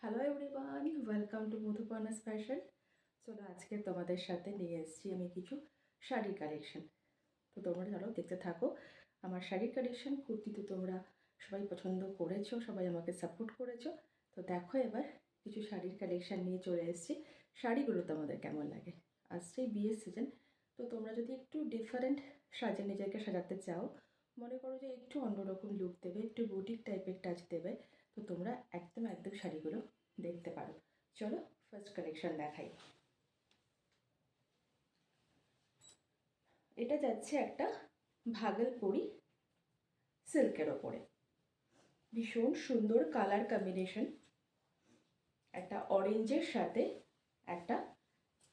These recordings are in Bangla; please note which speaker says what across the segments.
Speaker 1: Hello everyone, welcome to Madhuparna's fashion. চলো আজকে তোমাদের সাথে নিয়ে এসেছি আমি কিছু শাড়ির কালেকশন। তো তোমরা চলো দেখতে থাকো আমার শাড়ির কালেকশন। কুর্তি তো তোমরা সবাই পছন্দ করেছো, সবাই আমাকে সাপোর্ট করেছো। তো দেখো এবার কিছু শাড়ির কালেকশন নিয়ে চলে এসেছি। শাড়িগুলো তোমাদের কেমন লাগে? আসছে বিয়ের সিজন, তো তোমরা যদি একটু ডিফারেন্ট সাজে নিজেকে সাজাতে চাও, মনে করো যে একটু অন্যরকম লুক দেবে, একটু বুটিক টাইপের টাচ দেবে, তো তোমরা একদম একদম শাড়িগুলো দেখতে পারো। চলো ফার্স্ট কালেকশন দেখাই। এটা যাচ্ছে একটা ভাগলপুরি সিল্কের ওপরে, ভীষণ সুন্দর কালার কম্বিনেশন। একটা অরেঞ্জের সাথে একটা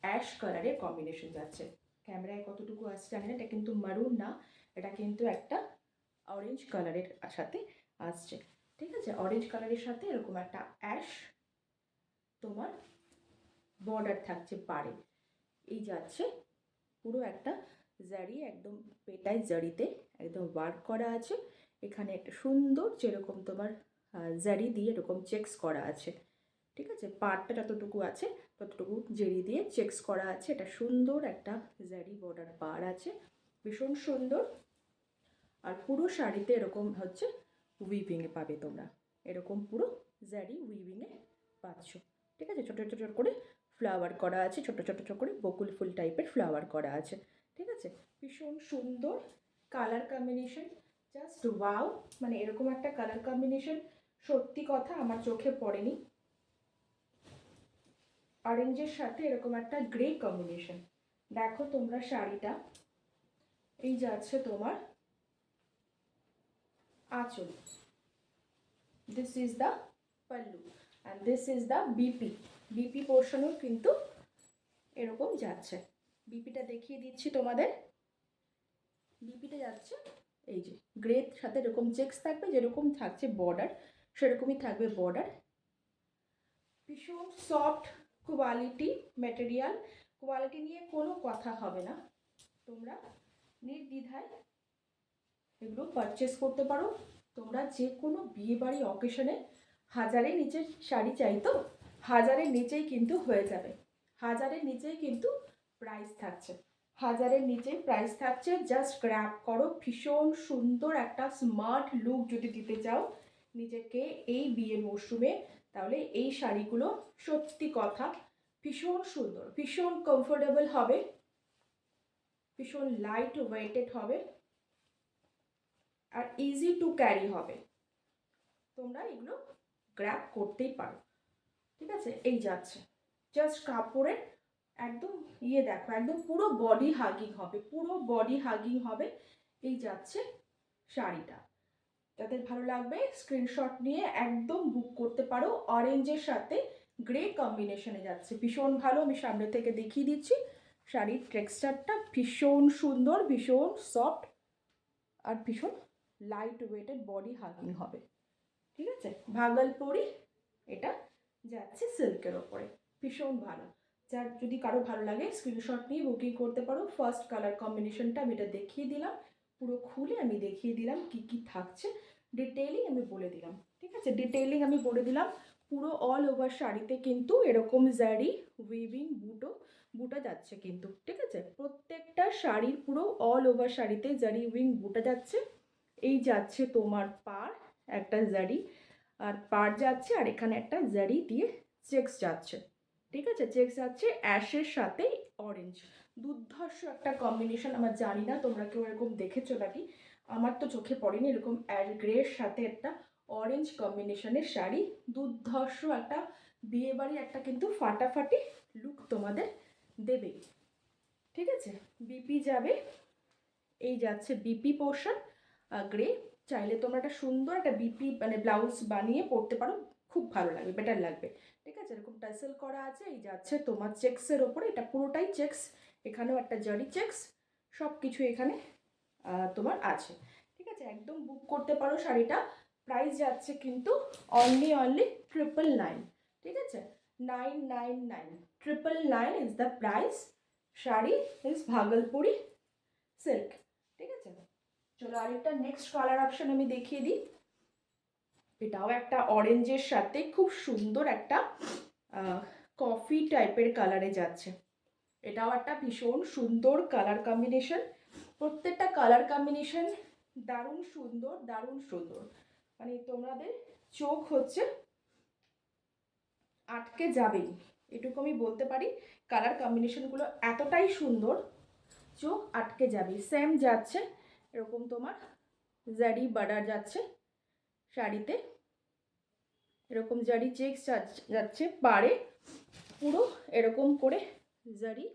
Speaker 1: অ্যাশ কালারের কম্বিনেশন যাচ্ছে। ক্যামেরায় কতটুকু আসছে জানি না, এটা কিন্তু মারুন না, এটা কিন্তু একটা অরেঞ্জ কালারের সাথে আসছে। ঠিক আছে, অরেঞ্জ কালারের সাথে এরকম একটা অ্যাশ তোমার বর্ডার থাকছে পাড়ে। এই যাচ্ছে পুরো একটা জারি, একদম পেটাই জারিতে একদম ওয়ার্ক করা আছে। এখানে একটা সুন্দর যেরকম তোমার জারি দিয়ে এরকম চেকস করা আছে। ঠিক আছে, পাড়টা যতটুকু আছে ততটুকু জারি দিয়ে চেকস করা আছে। এটা সুন্দর একটা জারি বর্ডার পাড় আছে, ভীষণ সুন্দর। আর পুরো শাড়িতে এরকম হচ্ছে উইভিংয়ে পাবে তোমরা, এরকম পুরো জারি উইভিংয়ে পাচ্ছ। ঠিক আছে, ছোটো ছোটো করে ফ্লাওয়ার করা আছে, ছোটো ছোটো ছোটো করে বকুল ফুল টাইপের ফ্লাওয়ার করা আছে। ঠিক আছে, ভীষণ সুন্দর কালার কম্বিনেশন, জাস্ট ওয়াও। মানে এরকম একটা কালার কম্বিনেশন সত্যি কথা আমার চোখে পড়েনি। অরেঞ্জের সাথে এরকম একটা গ্রে কম্বিনেশন। দেখো তোমরা শাড়িটা, এই যাচ্ছে তোমার আঁচল, this is the pallu and this is the BP. BP পোর্শনও কিন্তু এরকম যাচ্ছে। বিপিটা দেখিয়ে দিচ্ছি তোমাদের। বিপিটা যাচ্ছে এই যে গ্রের সাথে এরকম চেকস থাকবে, যেরকম থাকছে বর্ডার সেরকমই থাকবে বর্ডার। ভীষণ সফট কোয়ালিটি ম্যাটেরিয়াল, কোয়ালিটি নিয়ে কোনো কথা হবে না। তোমরা নির্দ্বিধায় এগুলো পারচেস করতে পারো। তোমরা যে কোনো বিয়েবাড়ি অকেশনে হাজারের নিচে শাড়ি চাই তো হাজারের নিচেই কিন্তু হয়ে যাবে। হাজারের নিচেই কিন্তু প্রাইস থাকছে, হাজারের নিচেই প্রাইস থাকছে। জাস্ট গ্র্যাব করো। ভীষণ সুন্দর একটা স্মার্ট লুক যদি দিতে চাও নিজেকে এই বিয়ের মরশুমে, তাহলে এই শাড়িগুলো সত্যি কথা ভীষণ সুন্দর, ভীষণ কমফোর্টেবল হবে, ভীষণ লাইট ওয়েটেড হবে আর ইজি টু ক্যারি হবে। তোমরা এগুলো গ্র্যাব করতেই পারো। ঠিক আছে, এই যাচ্ছে জাস্ট কাপড়ের একদম দেখো একদম পুরো বডি হাগিং হবে, পুরো বডি হাগিং হবে। এই যাচ্ছে শাড়িটা। যাদের ভালো লাগবে স্ক্রিনশট নিয়ে একদম বুক করতে পারো। অরেঞ্জের সাথে গ্রে কম্বিনেশনে যাচ্ছে, ভীষণ ভালো। আমি সামনে থেকে দেখিয়ে দিচ্ছি। শাড়ির টেক্সচারটা ভীষণ সুন্দর, ভীষণ সফট আর ভীষণ লাইট ওয়েটেড, বডি হাগিং হবে। ঠিক আছে, ভাগলপুরি এটা যাচ্ছে সিল্কের ওপরে, ভীষণ ভালো। যার যদি কারো ভালো লাগে স্ক্রিনশট নিয়ে বুকিং করতে পারো। ফার্স্ট কালার কম্বিনেশনটা আমি এটা দেখিয়ে দিলাম, পুরো খুলে আমি দেখিয়ে দিলাম কি কি থাকছে, ডিটেইলিং আমি বলে দিলাম। ঠিক আছে, ডিটেইলিং আমি বলে দিলাম। পুরো অল ওভার শাড়িতে কিন্তু এরকম জারি উইভিং বুটা যাচ্ছে কিন্তু। ঠিক আছে, প্রত্যেকটা শাড়ির পুরো অল ওভার শাড়িতে জারি উইভিং বুটা যাচ্ছে। এই যাচ্ছে তোমার পাড় একটা জারি, আর পাড় যাচ্ছে, আর এখানে একটা জারি দিয়ে চেকস যাচ্ছে। ঠিক আছে, চেকস যাচ্ছে অ্যাশের সাথে অরেঞ্জ, দুর্ধর্ষ একটা কম্বিনেশন। আমার জানি না তোমরা কেউ এরকম দেখেছো নাকি, আমার তো চোখে পড়েনি এরকম অ্যাশ গ্রের সাথে একটা অরেঞ্জ কম্বিনেশনের শাড়ি। দুর্ধর্ষ একটা বিয়েবাড়ির একটা কিন্তু ফাটাফাটি লুক তোমাদের দেবেই। ঠিক আছে, বিপি যাবে, এই যাচ্ছে বিপি পোর্শন গ্রে। চাইলে তোমরা একটা সুন্দর একটা বিপি মানে ব্লাউজ বানিয়ে পরতে পারো, খুব ভালো লাগবে, বেটার লাগবে। ঠিক আছে, এরকম টাসেল করা আছে। এই যাচ্ছে তোমার চেক্সের ওপরে, এটা পুরোটাই চেক্স, এখানেও একটা জারি চেক্স, সব কিছু এখানে তোমার আছে। ঠিক আছে, একদম বুক করতে পারো শাড়িটা। প্রাইস যাচ্ছে কিন্তু অনলি 999। ঠিক আছে, 999, 999 is the price. Sari is Bhagalpuri silk. ঠিক আছে, চলো আরেকটা নেক্সট কালার অপশন আমি দেখিয়ে দিই। এটাও একটা অরেঞ্জের সাথে খুব সুন্দর একটা কফি টাইপের কালারে যাচ্ছে। এটাও একটা ভীষণ সুন্দর কালার কম্বিনেশন। প্রত্যেকটা কালার কম্বিনেশন দারুণ সুন্দর, দারুণ সুন্দর। মানে তোমাদের চোখ হচ্ছে আটকে যাবেই, এটুকু আমি বলতে পারি। কালার কম্বিনেশনগুলো এতটাই সুন্দর, চোখ আটকে যাবে। সেম যাচ্ছে এরকম তোমার জারি বর্ডার যাচ্ছে শাড়িতে, এরকম জারি চেকস যাচ্ছে পাড়ে, পুরো এরকম করে জারি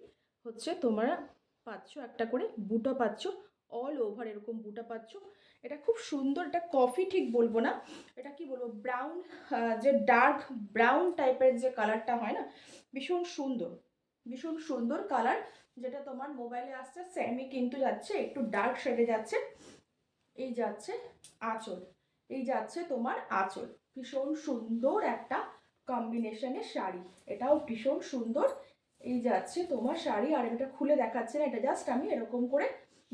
Speaker 1: হচ্ছে তোমরা পাচ্ছ, একটা করে বুটা পাচ্ছ, অল ওভার এরকম বুটা পাচ্ছ। এটা খুব সুন্দর, এটা কফি ঠিক বলবো না, এটা কি বলবো, ব্রাউন, যে ডার্ক ব্রাউন টাইপের যে কালারটা হয় না, ভীষণ সুন্দর, ভীষণ সুন্দর কালার। যেটা তোমার মোবাইলে আসছে সেমই কিন্তু যাচ্ছে, একটু ডার্ক শেডে যাচ্ছে। এই যাচ্ছে আঁচল, এই যাচ্ছে তোমার আঁচল। ভীষণ সুন্দর একটা কম্বিনেশনের শাড়ি, এটাও ভীষণ সুন্দর। এই যাচ্ছে তোমার শাড়ি, আর এটা খুলে দেখাচ্ছে না, এটা জাস্ট আমি এরকম করে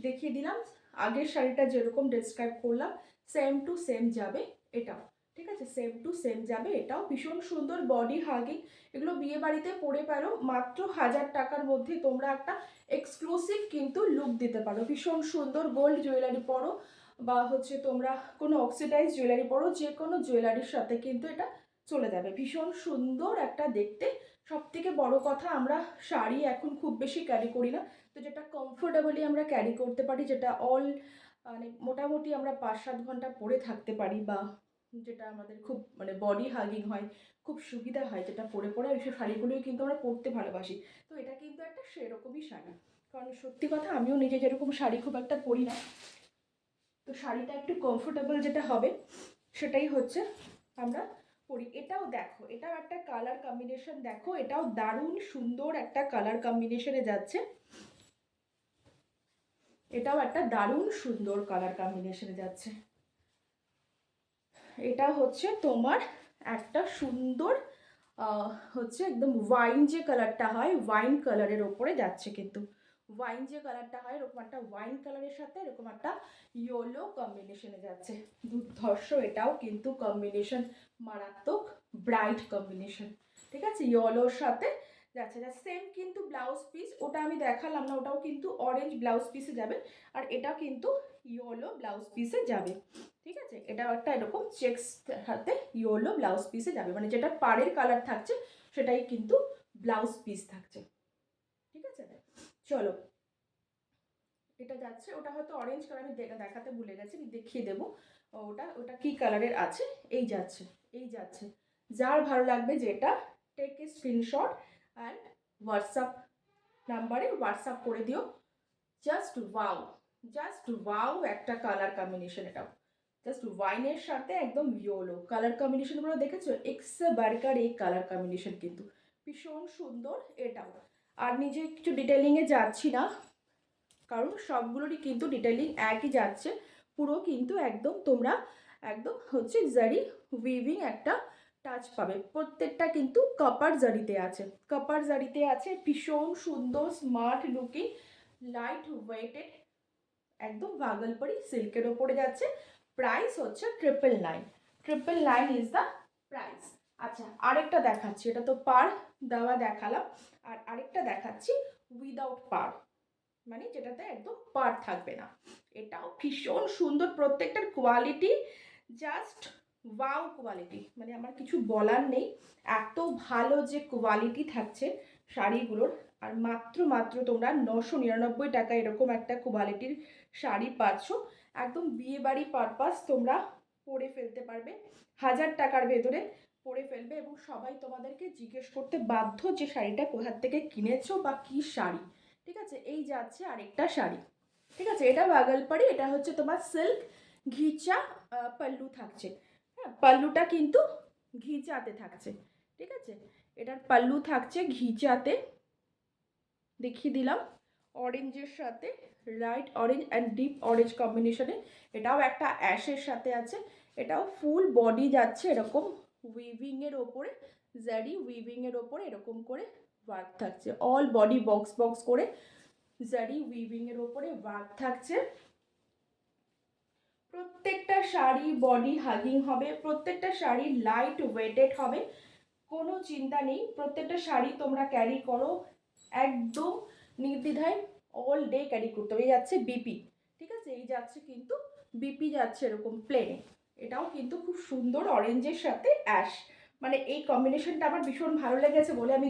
Speaker 1: দেখিয়ে দিলাম। আগের শাড়িটা যেরকম ডেসক্রাইব করলাম সেম টু সেম যাবে এটাও, ঠিক আছে, সেম টু সেম যাবে এটাও। ভীষণ সুন্দর বডি হাগিং, এগুলো বিয়ে বাড়িতে পরে পারো, মাত্র 1000 টাকার মধ্যে তোমরা একটা এক্সক্লুসিভ কিন্তু লুক দিতে পারো। ভীষণ সুন্দর গোল্ড জুয়েলারি পরো বা হচ্ছে তোমরা কোনো অক্সিডাইজ জুয়েলারি পরো, যে কোনো জুয়েলারির সাথে কিন্তু এটা চলে যাবে। ভীষণ সুন্দর একটা দেখতে। সব থেকে বড় কথা, আমরা শাড়ি এখন খুব বেশি ক্যারি করি না, তো যেটা কমফোর্টেবলি আমরা ক্যারি করতে পারি, যেটা অল মানে মোটামুটি আমরা 5-7 ঘন্টা পরে থাকতে পারি, বা যেটা আমাদের খুব মানে বডি হাগিং হয়, খুব সুবিধা হয়, যেটা পরে পরে ওই শাড়িগুলোই কিন্তু আমরা পরতে ভালোবাসি। তো এটা কিন্তু একটা সেরকমই শাড়ি, কারণ সত্যি কথা আমিও নিজে যেরকম শাড়ি খুব একটা পরি না, তো শাড়িটা একটু কমফোর্টেবল যেটা হবে সেটাই হচ্ছে আমরা পরি। এটাও দেখো, এটাও একটা কালার কম্বিনেশন দেখো, এটাও দারুণ সুন্দর একটা কালার কম্বিনেশনে যাচ্ছে, এটাও একটা দারুণ সুন্দর কালার কম্বিনেশনে যাচ্ছে। এটা হচ্ছে তোমার একটা সুন্দর হচ্ছে একদম ওয়াইন যে কালারটা হয়, ওয়াইন কালারের ওপরে যাচ্ছে কিন্তু, ওয়াইন যে কালারটা হয় এরকম একটা ওয়াইন কালারের সাথে এরকম একটা ইয়েলো কম্বিনেশনে যাচ্ছে। দুর্ধর্ষ এটাও কিন্তু কম্বিনেশন, মারাত্মক ব্রাইট কম্বিনেশন, ঠিক আছে, ইয়েলোর সাথে যাচ্ছে। যা সেম কিন্তু ব্লাউজ পিস, ওটা আমি দেখালাম না, ওটাও কিন্তু অরেঞ্জ ব্লাউজ পিসে যাবে, আর এটা কিন্তু ইয়েলো ব্লাউজ পিসে যাবে, ঠিক আছে। এটাও একটা এরকম চেক্স হাতে ইয়েলো ব্লাউজ পিসে যাবে, মানে যেটা পাড়ের কালার থাকছে সেটাই কিন্তু ব্লাউজ পিস থাকছে, ঠিক আছে। চলো, এটা যাচ্ছে, ওটা হয়তো অরেঞ্জ কালার, আমি দেখাতে ভুলে গেছি, আমি দেখিয়ে দেবো ওটা ওটা কি কালারের আছে। এই যাচ্ছে, এই যাচ্ছে, যার ভালো লাগবে যেটা take a screenshot and WhatsApp নাম্বারে হোয়াটসঅ্যাপ করে দিও। জাস্ট ওয়াও, জাস্ট ওয়াও একটা কালার কম্বিনেশন, এটাও জাস্ট ওয়াইনের সাথে একদম ইয়েলো কালার কম্বিনেশনগুলো দেখেছো, এক্সে বার্কার এই কালার কম্বিনেশন কিন্তু ভীষণ সুন্দর এটাও। আর নিজে কিছু ডিটেলিংয়ে যাচ্ছি না, কারণ সবগুলোরই কিন্তু ডিটেলিং একই যাচ্ছে, পুরো কিন্তু একদম তোমরা একদম হচ্ছে জারি উইভিং একটা টাচ পাবে। প্রত্যেকটা কিন্তু কপার জারিতে আছে, কপার জারিতে আছে, ভীষণ সুন্দর স্মার্ট লুকিং, লাইট ওয়েটেড, একদম ভাগলপুরি সিল্কের ওপরে যাচ্ছে। প্রাইস হচ্ছে 999, 999 ইজ দ্য প্রাইস। আচ্ছা, আরেকটা দেখাচ্ছি, এটা তো পার দেওয়া দেখালাম, আর আরেকটা দেখাচ্ছি উইদাউট পার, মানে যেটাতে একদম পার থাকবে না। এটাও ভীষণ সুন্দর, প্রত্যেকটার কোয়ালিটি জাস্ট ওয়াও কোয়ালিটি, মানে আমার কিছু বলার নেই, এত ভালো যে কোয়ালিটি থাকছে শাড়িগুলোর। আর মাত্র মাত্র তোমরা 999 টাকা এরকম একটা কোয়ালিটির শাড়ি পাচ্ছ, একদম বিয়ে বাড়ি পারপাস তোমরা পরে ফেলতে পারবে, 1000 টাকার ভেতরে পরে ফেলবে, এবং সবাই তোমাদেরকে জিজ্ঞেস করতে বাধ্য যে শাড়িটা কোথা থেকে কিনেছো বা কি শাড়ি, ঠিক আছে। এই যাচ্ছে আরেকটা শাড়ি, ঠিক আছে, এটা বাগালপাড়ি, এটা হচ্ছে তোমার সিল্ক ঘিচা পাল্লু থাকছে, হ্যাঁ পাল্লুটা কিন্তু ঘিচাতে থাকছে, ঠিক আছে, এটার পাল্লু থাকছে ঘিচাতে, দেখিয়ে দিলাম অরেঞ্জের সাথে, light orange and deep orange কম্বিনেশনে। এটাও একটা অ্যাশের সাথে আছে, এটাও ফুল বডি যাচ্ছে এরকম উইভিংয়ের ওপরে, জারি উইভিংয়ের ওপরে এরকম করে ওয়ার্ক থাকছে, অল বডি বক্স বক্স করে জারি উইভিংয়ের ওপরে ওয়ার্ক থাকছে। প্রত্যেকটা শাড়ি বডি হাগিং হবে, প্রত্যেকটা শাড়ি লাইট ওয়েটেড হবে, কোনো চিন্তা নেই। প্রত্যেকটা শাড়ি তোমরা ক্যারি করো একদম নির্দ্বিধায়, অল ডে ক্যারি করতে হবে। এই যাচ্ছে বিপি, ঠিক আছে, এই যাচ্ছে কিন্তু বিপি যাচ্ছে এরকম প্লেনে। এটাও কিন্তু খুব সুন্দর অরেঞ্জের সাথে অ্যাশ, মানে এই কম্বিনেশনটা আমার ভীষণ ভালো লেগেছে বলে আমি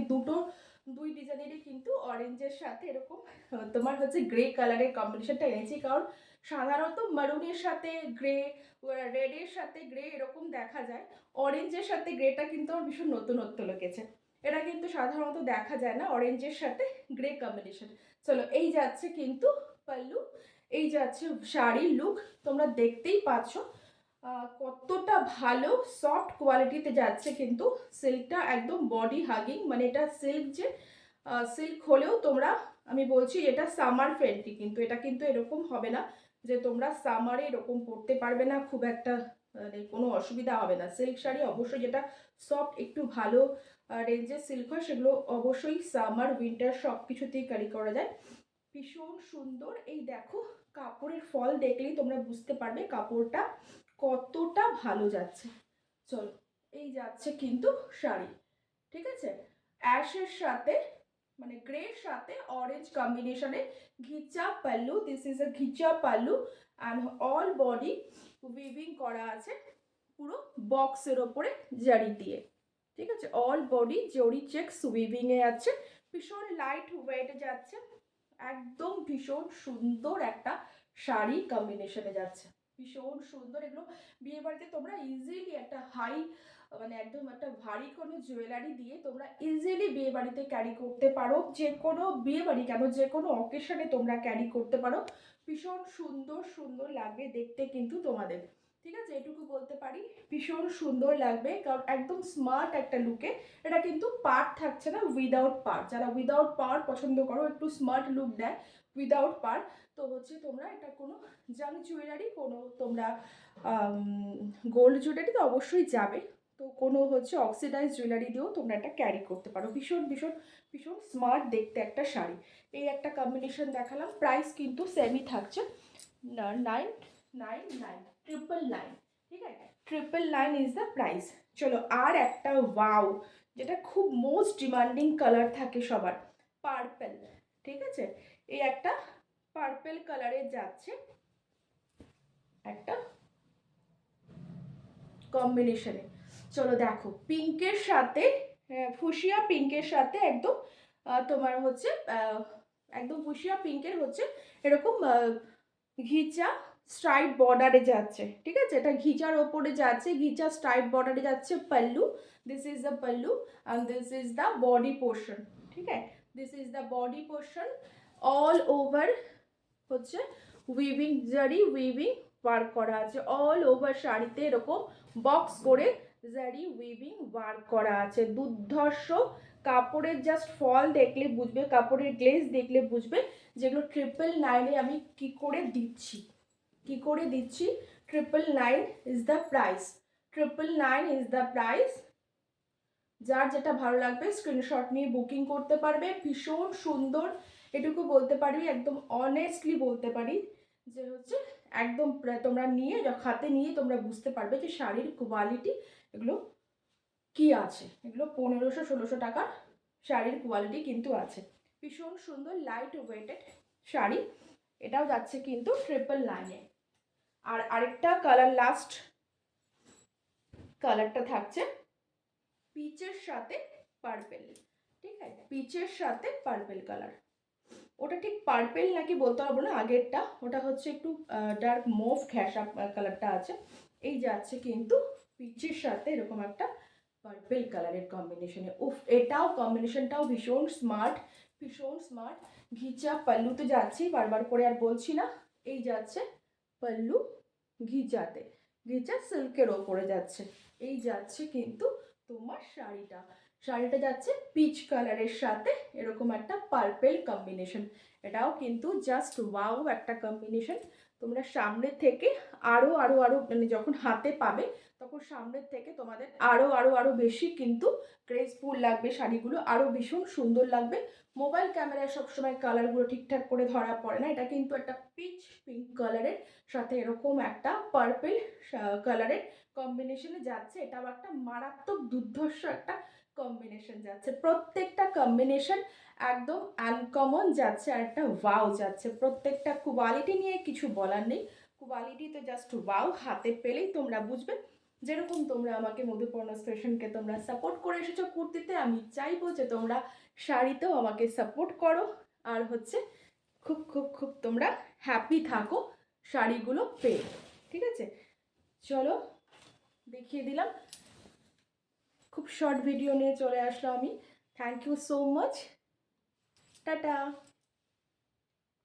Speaker 1: দুই ডিজাইনেরই কিন্তু অরেঞ্জের সাথে এরকম তোমার হচ্ছে গ্রে কালারের কম্বিনেশনটা এনেছি। কারণ সাধারণত মারুনের সাথে গ্রে, রেডের সাথে গ্রে এরকম দেখা যায়, অরেঞ্জের সাথে গ্রেটা কিন্তু আমার ভীষণ নতুনত্ব লেগেছে। এটা কিন্তু সাধারণত দেখা যায় না অরেঞ্জের সাথে গ্রে কম্বিনেশন। চলো, এই যাচ্ছে কিন্তু পাল্লু, এই যাচ্ছে শাড়ির লুক। তোমরা দেখতেই পাচ্ছ কতটা ভালো সফট কোয়ালিটিতে যাচ্ছে কিন্তু সিল্কটা, একদম বডি হাগিং, মানে এটা সিল্ক যে সিল্ক হলেও তোমরা, আমি বলছি এটা সামার ফ্রেন্ডলি, কিন্তু এটা কিন্তু এরকম হবে না যে তোমরা সামারে এরকম পরতে পারবে না, খুব একটা মানে কোনো অসুবিধা হবে না। সিল্ক শাড়ি অবশ্যই যেটা সফট একটু ভালো রেঞ্জের সিল্ক হয় সেগুলো অবশ্যই সামার উইন্টার সব কিছুতেই ক্যারি করা যায়। ভীষণ সুন্দর। এই দেখো কাপড়ের ফল দেখলেই তোমরা বুঝতে পারবে কাপড়টা কতটা ভালো যাচ্ছে। চলো, এই যাচ্ছে কিন্তু শাড়ি, ঠিক আছে, অ্যাশের সাথে মানে গ্রের সাথে অরেঞ্জ কম্বিনেশনে ghicha pallu. This is a ghicha pallu and all body weaving করা আছে পুরো বক্সের ওপরে জারি দিয়ে, ঠিক আছে, all body zari checks weaving এ আছে, ভীষণ লাইট ওয়েট যাচ্ছে, একদম ভীষণ সুন্দর একটা শাড়ি কম্বিনেশনে যাচ্ছে, ভীষণ সুন্দর। এগুলো বিয়ে বাড়িতে তোমরা ইজিলি একটা হাই মানে একদম একটা ভারী কোনো জুয়েলারি দিয়ে তোমরা ইজিলি বিয়ে বাড়িতে ক্যারি করতে পারো, যে কোনো বিয়ে বাড়ি কেন যে কোনো অকেশনে তোমরা ক্যারি করতে পারো। ভীষণ সুন্দর সুন্দর লাগবে দেখতে কিন্তু তোমাদের, ঠিক আছে, এটুকু বলতে পারি, ভীষণ সুন্দর লাগবে। কারণ একদম স্মার্ট একটা লুকে, এটা কিন্তু পার্ট থাকছে না, উইদাউট পার্ট। যারা উইদাউট পার্ট পছন্দ করো, একটু স্মার্ট লুক দেয় উইদাউট পার্ট, তো হচ্ছে তোমরা এটা কোনো জাং জুয়েলারি, কোনো তোমরা গোল্ড জুয়েলারি তো অবশ্যই যাবে, তো কোনো হচ্ছে অক্সিডাইজ জুয়েলারি দিয়েও তোমরা এটা ক্যারি করতে পারো। ভীষণ ভীষণ ভীষণ স্মার্ট দেখতে একটা শাড়ি। এই একটা কম্বিনেশন দেখালাম, প্রাইস কিন্তু সেমই থাকছে 999, 999, ঠিক আছে, 999 ইজ দ্য প্রাইস। চলো, আর একটা ওয়াও, যেটা খুব মোস্ট ডিমান্ডিং কালার থাকে সবার, পার্পেল, ঠিক আছে, এই একটা পার্পেল কালারে যাচ্ছে একটা কম্বিনেশনে। চলো দেখো, পিঙ্কের সাথে ফুশিয়া পিঙ্কের সাথে একদম তোমার হচ্ছে একদম ফুশিয়া পিঙ্কের হচ্ছে এরকম ঘিচা স্ট্রাইপ বর্ডারে যাচ্ছে, ঠিক আছে, এটা ঘিচার ওপরে যাচ্ছে, ঘিচা স্ট্রাইপ বর্ডারে যাচ্ছে pallu. This is the pallu and this is the body portion, ঠিক আছে, this is the body portion. All over হচ্ছে উইভিং জারি উইভিং ওয়ার্ক করা আছে, অল ওভার শাড়িতে এরকম বক্স করে জারি উইভিং ওয়ার্ক করা আছে। দুর্ধর্ষ কাপড়ের জাস্ট ফল দেখলে বুঝবে, কাপড়ের গ্লেজ দেখলে বুঝবে যেগুলো 999 আমি কি করে দিচ্ছি, কি করে দিচ্ছি। 999 is the price, 999 is the price. যার যেটা ভালো লাগবে স্ক্রিনশট নিয়ে বুকিং করতে পারবে। ভীষণ সুন্দর, এটুকু বলতে পারি, একদম অনেস্টলি বলতে পারি যে হচ্ছে একদম তোমরা নিয়ে হাতে নিয়ে তোমরা বুঝতে পারবে যে শাড়ির কোয়ালিটি এগুলো কি আছে। এগুলো 1500-1600 টাকার শাড়ির কোয়ালিটি কিন্তু আছে। ভীষণ সুন্দর লাইট ওয়েটেড শাড়ি, এটাও যাচ্ছে কিন্তু 999-এ। আর আরেকটা কালার, লাস্ট কালারটা থাকছে পিচের সাথে পার্পেল, ঠিক আছে, পিচের সাথে পার্পেল কালার। ওটা ঠিক পার্পেল নাকি বলতে পারবো না, আগেরটা ওটা হচ্ছে একটু ডার্ক মুভ ঘেঁষা কালারটা আছে, এই যাচ্ছে কিন্তু পিচের সাথে এরকম একটা পার্পেল কালারের কম্বিনেশনে। উফ, এটাও কম্বিনেশনটাও ভীষণ স্মার্ট, ভীষণ স্মার্ট। ঘিচা পাল্লু তো যাচ্ছেই, বারবার করে আর বলছি না, এই যাচ্ছে পাল্লু ঘিচাতে, ঘিচা সিল্কের ওপরে যাচ্ছে, এই যাচ্ছে কিন্তু তোমার শাড়িটা, শাড়িটা যাচ্ছে পিচ কালারের সাথে এরকম একটা পার্পেল কম্বিনেশন। এটাও কিন্তু জাস্ট ওয়াও একটা কম্বিনেশন। তোমরা সামনে থেকে আরও আরও আরও মানে যখন হাতে পাবে তখন সামনের থেকে তোমাদের আরও আরও আরও বেশি কিন্তু গ্রেসফুল লাগবে শাড়িগুলো, আরও ভীষণ সুন্দর লাগবে। মোবাইল ক্যামেরায় সবসময় কালারগুলো ঠিকঠাক করে ধরা পড়ে না। এটা কিন্তু একটা পিচ পিঙ্ক কালারের সাথে এরকম একটা পার্পল কালারের কম্বিনেশনে যাচ্ছে। এটাও একটা মারাত্মক দুর্ধর্ষ একটা কম্বিনেশন যাচ্ছে। প্রত্যেকটা কম্বিনেশন একদম আনকমন যাচ্ছে আর একটা ওয়াও যাচ্ছে। প্রত্যেকটা কোয়ালিটি নিয়ে কিছু বলার নেই, কোয়ালিটি তো জাস্ট ওয়াও, হাতে পেলেই তোমরা বুঝবে। যেরকম তোমরা আমাকে মধুপর্ণাস ফ্যাশনকে তোমরা সাপোর্ট করে এসেছো কুর্তিতে, আমি চাইবো যে তোমরা শাড়িতেও আমাকে সাপোর্ট করো আর হচ্ছে খুব খুব খুব তোমরা হ্যাপি থাকো শাড়িগুলো পেয়ে। ঠিক আছে, চলো দেখিয়ে দিলাম, খুব শর্ট ভিডিও নিয়ে চলে আসলাম আমি। Thank you so much, tata.